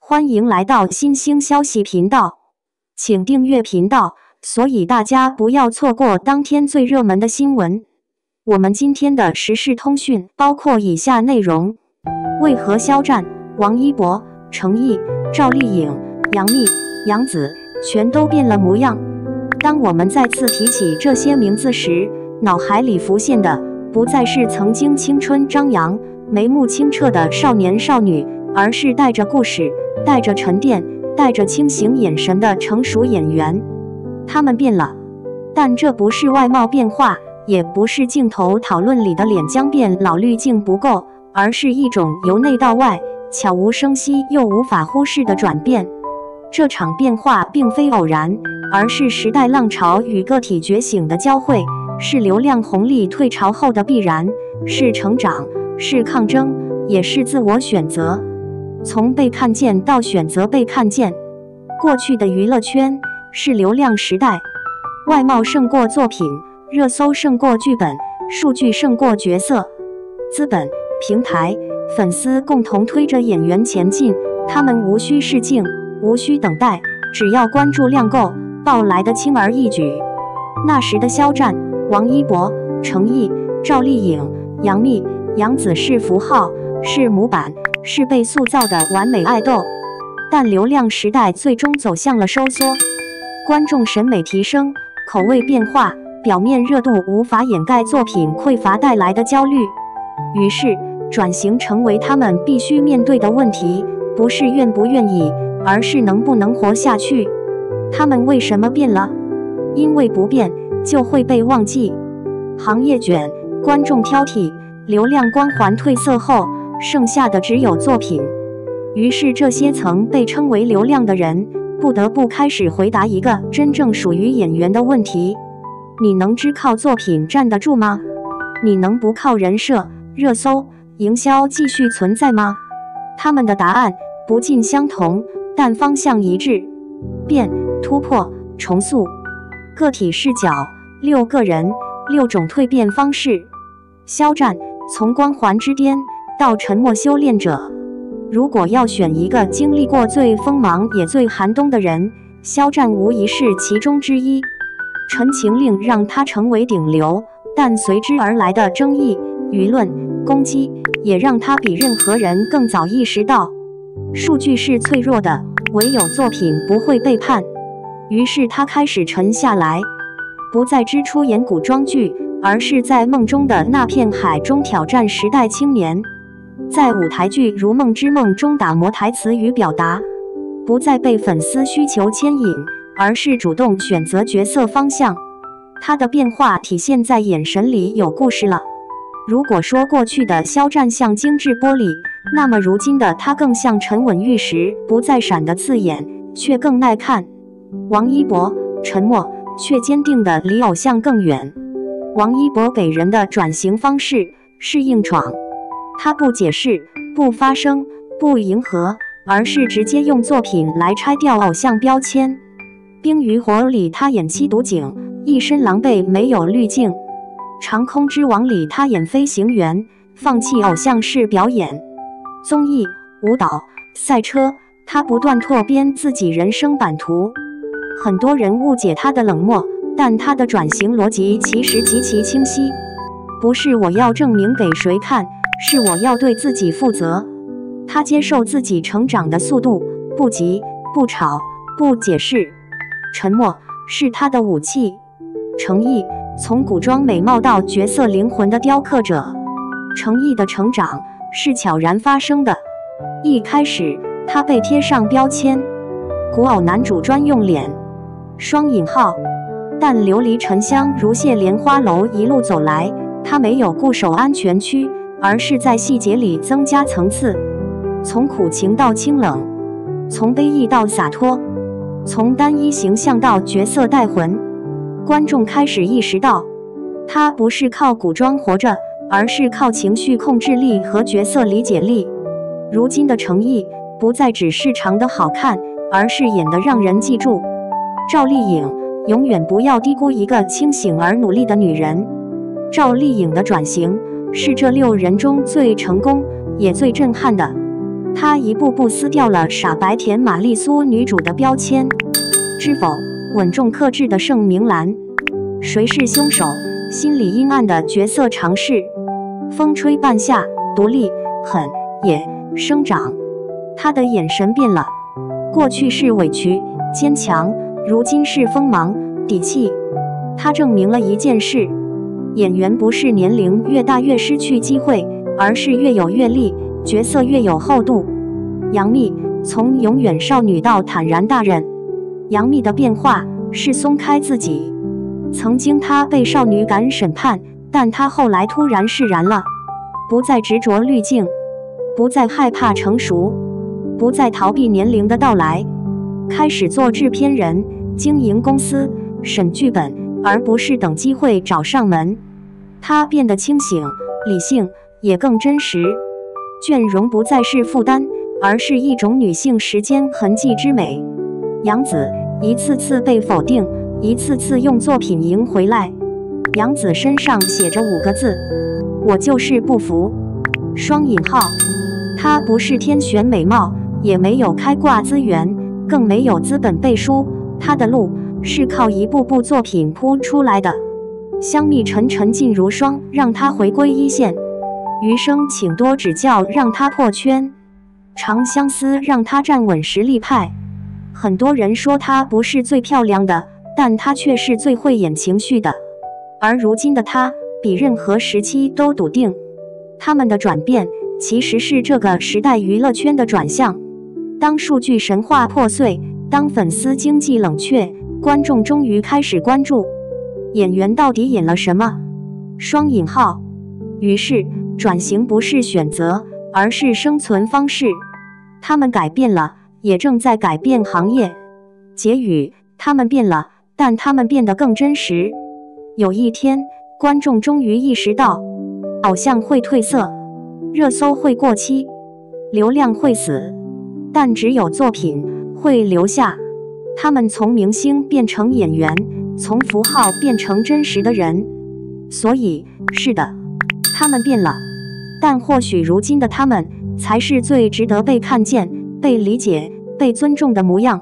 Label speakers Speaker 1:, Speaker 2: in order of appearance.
Speaker 1: 歡迎來到新興消息頻道，請訂閱頻道，所以大家不要錯過當天最熱門的新聞。我們今天的時事通訊包括以下內容：為何肖戰、王一博、程毅、趙麗穎、楊冪、楊紫全都變了模樣？當我們再次提起這些名字時，腦海裡浮現的不再是曾經青春張揚、眉目清澈的少年少女，而是帶着故事、帶着沉澱、帶着清醒眼神的成熟演員。他們變了，但這不是外貌變化，也不是鏡頭討論裡的臉僵變老濾鏡不夠，而是一種由內到外悄無聲息又無法忽視的轉變。這場變化並非偶然，而是時代浪潮與個體覺醒的交匯，是流量紅利退潮後的必然，是成長，是抗爭，也是自我選擇。從被看見到選擇被看見，過去的娛樂圈是流量時代，外貌勝過作品，熱搜勝過劇本，數據勝過角色，資本、平台、粉絲共同推着演員前進，他們無需試鏡，無需等待，只要關注量夠，報來的輕而易舉。那時的肖戰、王一博、程毅、趙麗穎、楊冪、楊紫是符號，是模板，是被塑造的完美愛豆。但流量時代最終走向了收縮，觀眾審美提升，口味變化，表面熱度無法掩蓋作品匱乏帶來的焦慮。於是轉型成為他們必須面對的問題，不是願不願意，而是能不能活下去。他們為什麼變了？因為不變就會被忘記。行業捲，觀眾挑剔，流量光環褪色後，剩下的只有作品。於是這些曾被稱為流量的人，不得不開始回答一個真正屬於演員的問題：你能只靠作品站得住嗎？你能不靠人設、熱搜、營銷繼續存在嗎？他們的答案不盡相同，但方向一致。變、突破、重塑。個體視角，6個人，6種蛻變方式。肖戰從光環之巔到沉默修煉者。如果要選一個經歷過最鋒芒也最寒冬的人，肖戰無疑是其中之一。陳情令讓他成為頂流，但隨之而來的爭議、輿論、攻擊，也讓他比任何人更早意識到，數據是脆弱的，唯有作品不會背叛。於是他開始沉下來，不再只出演古裝劇，而是在夢中的那片海中挑戰時代青年，在舞台劇《如夢之夢》中打磨台詞與表達，不再被粉絲需求牽引，而是主動選擇角色方向。他的變化體現在眼神裡有故事了。如果說過去的肖戰像精緻玻璃，那麼如今的他更像沉穩玉石，不再閃得刺眼，卻更耐看。王一博沉默卻堅定地離偶像更遠。王一博給人的轉型方式是硬闖，他不解釋，不發聲，不迎合，而是直接用作品來拆掉偶像標籤。《冰與火》裡他演七毒警，一身狼狽沒有濾鏡；《長空之王》裡他演飛行員，放棄偶像式表演。綜藝、舞蹈、賽車，他不斷拓編自己人生版圖。很多人誤解他的冷漠，但他的轉型邏輯其實極其清晰。不是我要證明給誰看，是我要對自己負責。他接受自己成長的速度，不急，不吵，不解釋。沉默是他的武器。程毅從古裝美貌到角色靈魂的雕刻者。程毅的成長是悄然發生的。一開始他被貼上標籤，古偶男主專用臉，雙引號。但琉璃沉香如謝蓮花樓一路走來，他沒有固守安全區，而是在細節裡增加層次。從苦情到清冷，從悲意到灑脫，從單一形象到角色帶魂。觀眾開始意識到，他不是靠古裝活着，而是靠情緒控制力和角色理解力。如今的程毅不再只是長得好看，而是演得讓人記住。趙麗穎永遠不要低估一個清醒而努力的女人。趙麗穎的轉型是這6人中最成功也最震撼的。他一步步撕掉了傻白甜瑪麗蘇女主的標籤。知否，穩重克制的盛明蘭，誰是兇手？心裡陰暗的角色嘗試，風吹半夏，獨立、狠、野、生長。他的眼神變了，過去是委屈、堅強，如今是鋒芒、底氣。他證明了一件事：演員不是年齡越大越失去機會，而是越有閱歷，角色越有厚度。楊冪從永遠少女到坦然大人，楊冪的變化是鬆開自己。曾經她被少女感審判，但她後來突然釋然了，不再執着濾鏡，不再害怕成熟，不再逃避年齡的到來，開始做制片人，經營公司，審劇本，而不是等機會找上門。她變得清醒、理性，也更真實。倦容不再是負擔，而是一種女性時間痕跡之美。楊紫一次次被否定，一次次用作品贏回來。楊紫身上寫着5個字：我就是不服。雙引號。她不是天選美貌，也沒有開掛資源，更沒有資本背書。她的路是靠一部部作品鋪出來的。香蜜沉沉燼如霜，讓她回歸一線。餘生請多指教，讓她破圈。長相思讓她站穩實力派。很多人說她不是最漂亮的，但她卻是最會演情緒的。而如今的她比任何時期都篤定。他們的轉變其實是這個時代娛樂圈的轉向。當數據神話破碎，當粉絲經濟冷卻，觀眾終於開始關注演員到底演了什麼。雙引號。於是轉型不是選擇，而是生存方式。他們改變了，也正在改變行業。結語：他們變了，但他們變得更真實。有一天，觀眾終於意識到，偶像會褪色，熱搜會過期，流量會死，但只有作品會留下。他們從明星變成演員，從符號變成真實的人。所以，是的，他們變了，但或許如今的他們才是最值得被看見、被理解、被尊重的模樣。